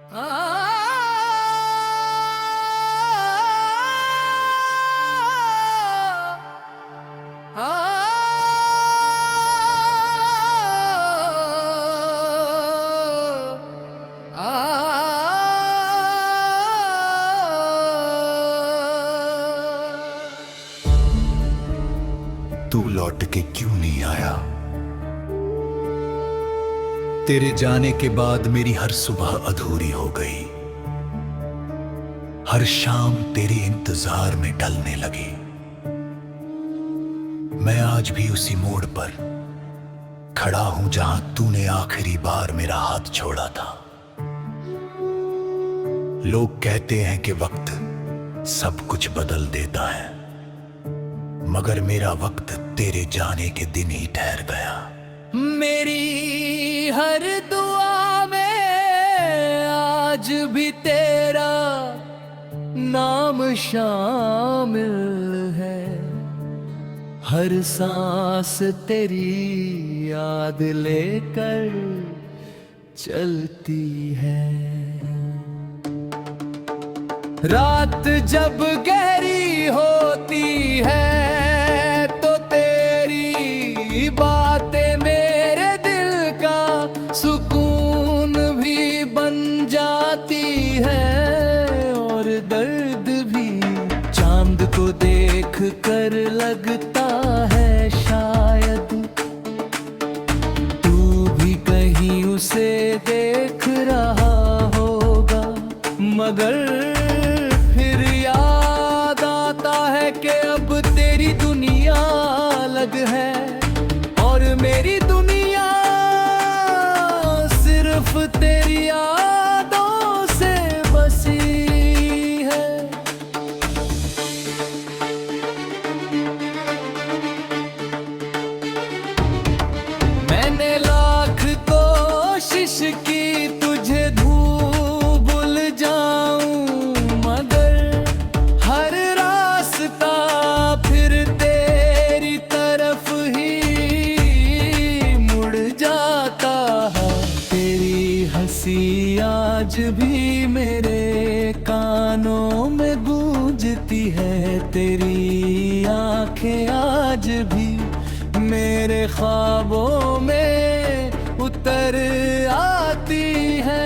तू लौट के क्यों नहीं आया? तेरे जाने के बाद मेरी हर सुबह अधूरी हो गई। हर शाम तेरे इंतजार में ढलने लगी। मैं आज भी उसी मोड़ पर खड़ा हूं जहां तूने आखिरी बार मेरा हाथ छोड़ा था। लोग कहते हैं कि वक्त सब कुछ बदल देता है, मगर मेरा वक्त तेरे जाने के दिन ही ठहर गया। मेरी हर दुआ में आज भी तेरा नाम शामिल है। हर सांस तेरी याद लेकर चलती है। रात जब गहरी होती है तो तेरी बातें मेरे दिल का सुकून भी बन जाती है। और दर्द भी चांद को देख कर लगता है शायद तू भी कहीं उसे देख रहा होगा। मगर कि अब तेरी दुनिया अलग है और मेरी दुनिया सिर्फ तेरी यादों से बसी है। मैंने लाख कोशिश की तुझे भूल जाऊं, मगर हर फिर तेरी तरफ ही मुड़ जाता है। तेरी हंसी आज भी मेरे कानों में गूंजती है। तेरी आंखें आज भी मेरे ख्वाबों में उतर आती है।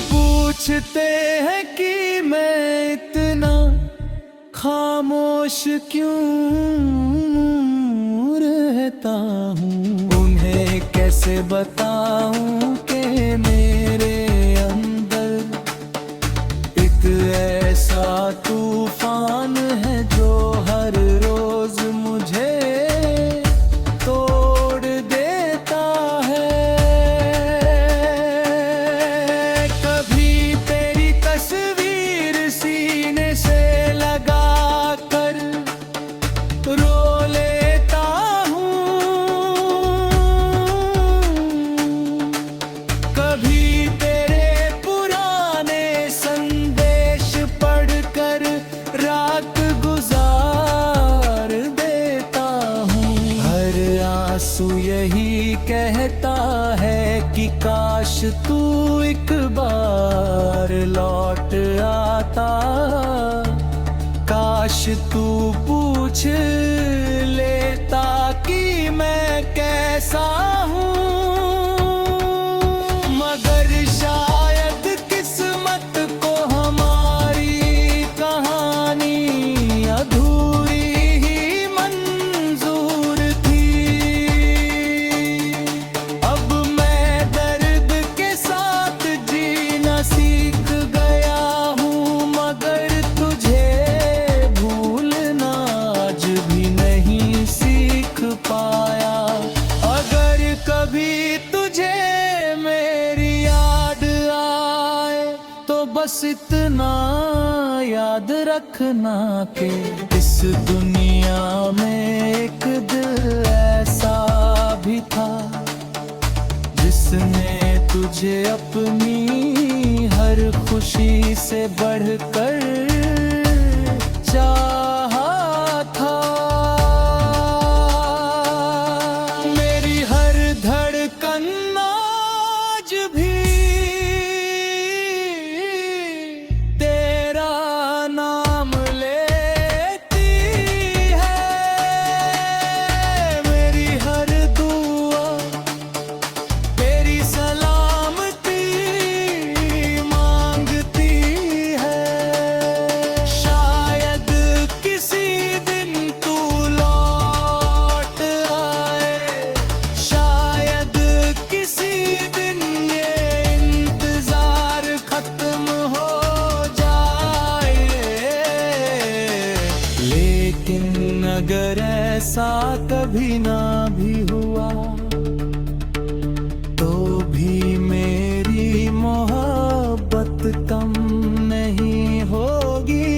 पूछते हैं कि मैं इतना खामोश क्यों रहता हूँ। उन्हें कैसे बताऊं कि मेरे अंदर एक ऐसा तूफान है जो हर रोज मुझे तोड़ देता है। आंसू यही कहता है कि काश तू एक बार लौट आता। काश तू पूछ लेता कि मैं कैसा हूँ। मगर शायद किस्मत को हमारी कहानी अधूरी ही मंजूर थी। अब मैं दर्द के साथ जीना सीख गया हूँ, मगर तुझे भूलना आज भी नहीं सीख पाया। अगर कभी तुझे मेरी याद आए तो बस इतना याद रखना के इस दुनिया में एक दिल ऐसा भी था जिसने तुझे अपनी हर खुशी से बढ़कर चाहा था। मेरी हर धड़कन आज भी तेरा नाम लेती है। मेरी हर दुआ तेरी सलामती मांगती है। शायद किसी दिन तू लौट आए, शायद किसी दिन ये इंतजार खत्म हो जाए। लेकिन अगर ऐसा कभी ना भी हुआ तो भी मेरी मोहब्बत कम नहीं होगी।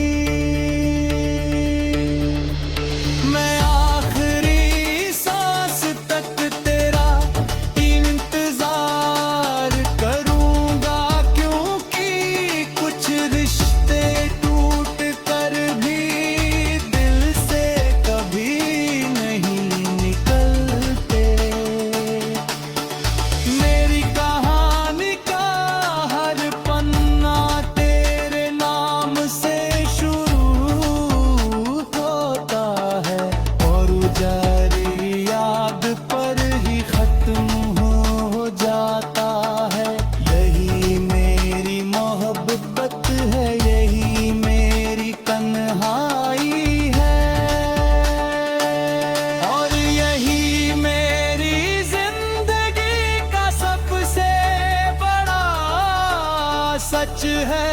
मैं आखिरी सांस तक तेरा इंतजार करूंगा, क्योंकि कुछ रिश्ते टूट कर भी दिल से कभी नहीं निकलते। मेरी कहानी का हर पन्ना तेरे नाम से शुरू होता है और उजारी याद पर ही खत्म हो जाता है। यही मेरी मोहब्बत है, यही मेरी तन्हाई है और यही मेरी जिंदगी का सबसे बड़ा सच है।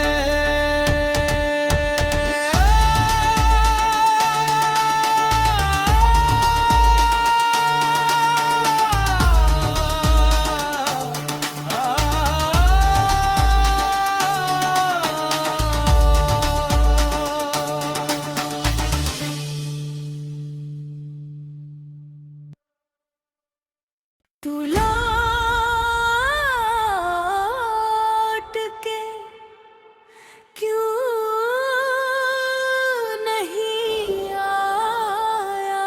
तू लौट के क्यों नहीं आया।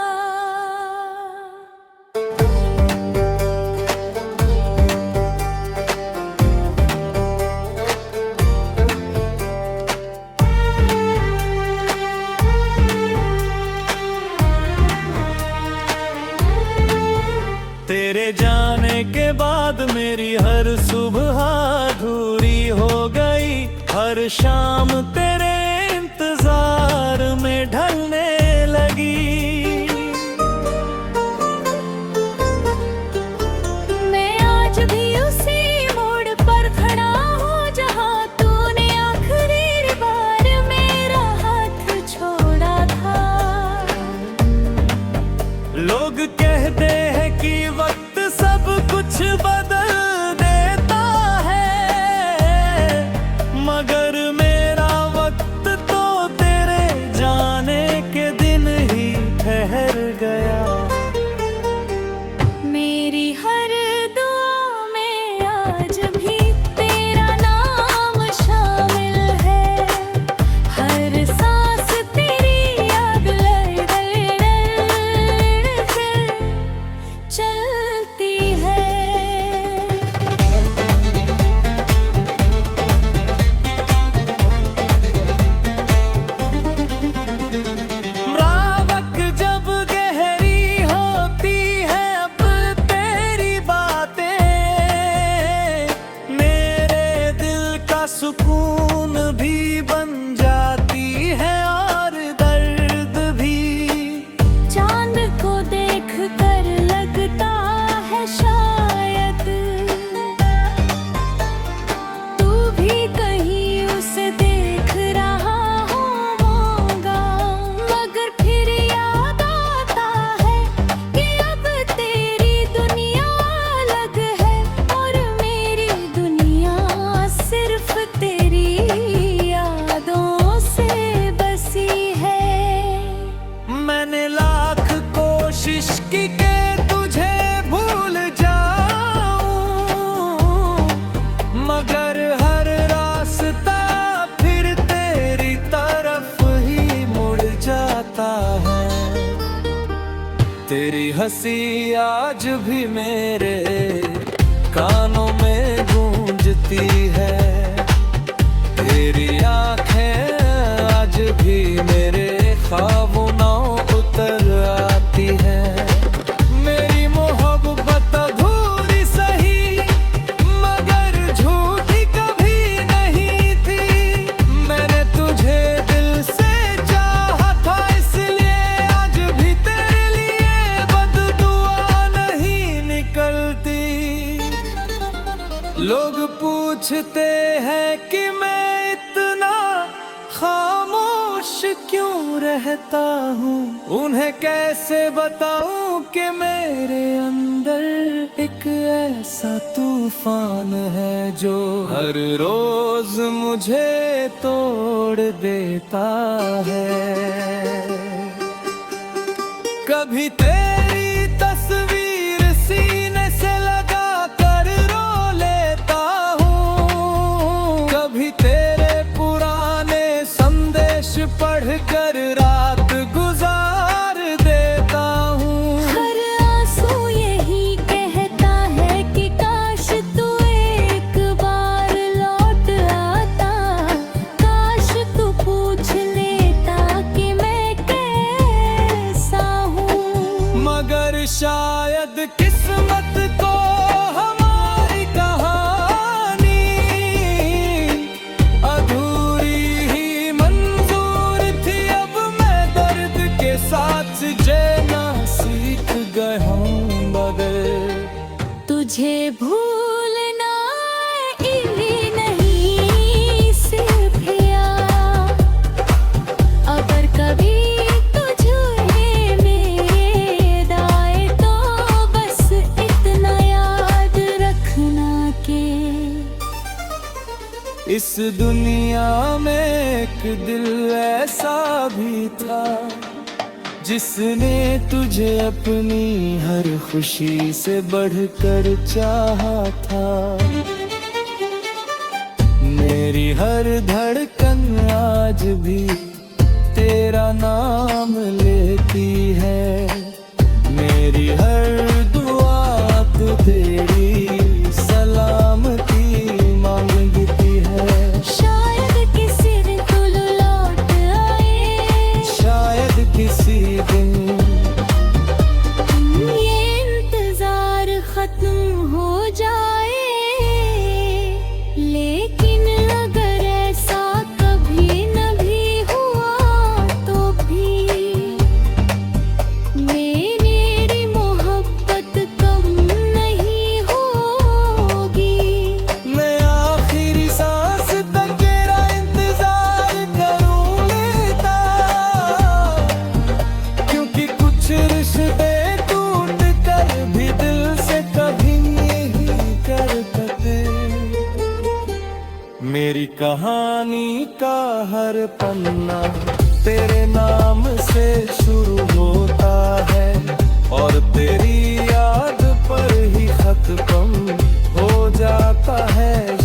तेरे जाने के बाद मेरी हर सुबह अधूरी हो गई। हर शाम तेरे इंतजार में ढलने लगी। मैं आज भी उसी मोड़ पर खड़ा हूँ जहाँ तूने आखिरी बार मेरा हाथ छोड़ा था। लोग कहते हैं कि वक्त सब कुछ बदल देता है, मगर मेरा वक्त तो तेरे जाने के दिन ही ठहर गया। मेरी हर दुआ में आज भी तेरा नाम शामिल है। हर सांस तेरी याद लड़ चलती है। रावक जब गहरी होती है अब तेरी बातें, मेरे दिल का सुकून भी बन जाती है और दर्द भी। चांद को देख कर लगता है शायद तू भी कहीं उसे देख रहा होगा, मगर फिर याद आता है कि अब तेरी दुनिया अलग है और मेरी दुनिया सिर्फ तेरी याद तेरी हंसी आज भी मेरे कानों में गूंजती है, तेरी आंखें आज भी मेरे ख्वाबों में उतर आती है। मेरी मोहब्बत अधूरी सही मगर झूठी कभी नहीं थी, मैंने तुझे दिल से चाहा था इसलिए आज भी तेरे लिए बददुआ नहीं निकलती। लोग पूछते हैं कि मैं इतना खामोश क्यों रहता हूँ, उन्हें कैसे बताऊं कि मेरे अंदर एक ऐसा तूफान है जो हर रोज मुझे तोड़ देता है। कभी तेरी तस्वीर सीने से लगा कर रो लेता हूँ, कभी तेरे पुराने संदेश पढ़कर रात गुजार देता हूँ। हर आंसू यही कहता है कि काश तू एक बार लौट आता, काश तू पूछ लेता कि मैं कैसा हूँ। मगर शायद किस्मत को हमारी कहानी अधूरी ही मंजूर थी, अब मैं दर्द के साथ जीना सीख गया हूँ। मगर तुझे भूलना ही नहीं सिर्फ यार, अगर कभी तुझे मेरे आए तो बस इतना याद रखना के इस दुनिया में एक दिल ऐसा भी था जिसने तुझे अपनी हर खुशी से बढ़कर चाहा था। मेरी हर धड़कन आज भी तेरा नाम लेती है, मेरी हर दुआ तो तेरी सलामती मांगती है। शायद किसी दिन तू लौट आए, शायद किसी दिन ये इंतजार खत्म हो जाए, लेकिन अगर ऐसा कभी न भी हुआ तो भी मेरी मोहब्बत कम नहीं होगी। मैं आखिरी सांस तक तेरा इंतजार करूं लेता, क्योंकि कुछ रिश्ते टूट कर भी दिल से कभी नहीं कर पाते। मेरी कहानी का हर पन्ना तेरे नाम से शुरू होता है और तेरी याद पर ही खत्म हो जाता है।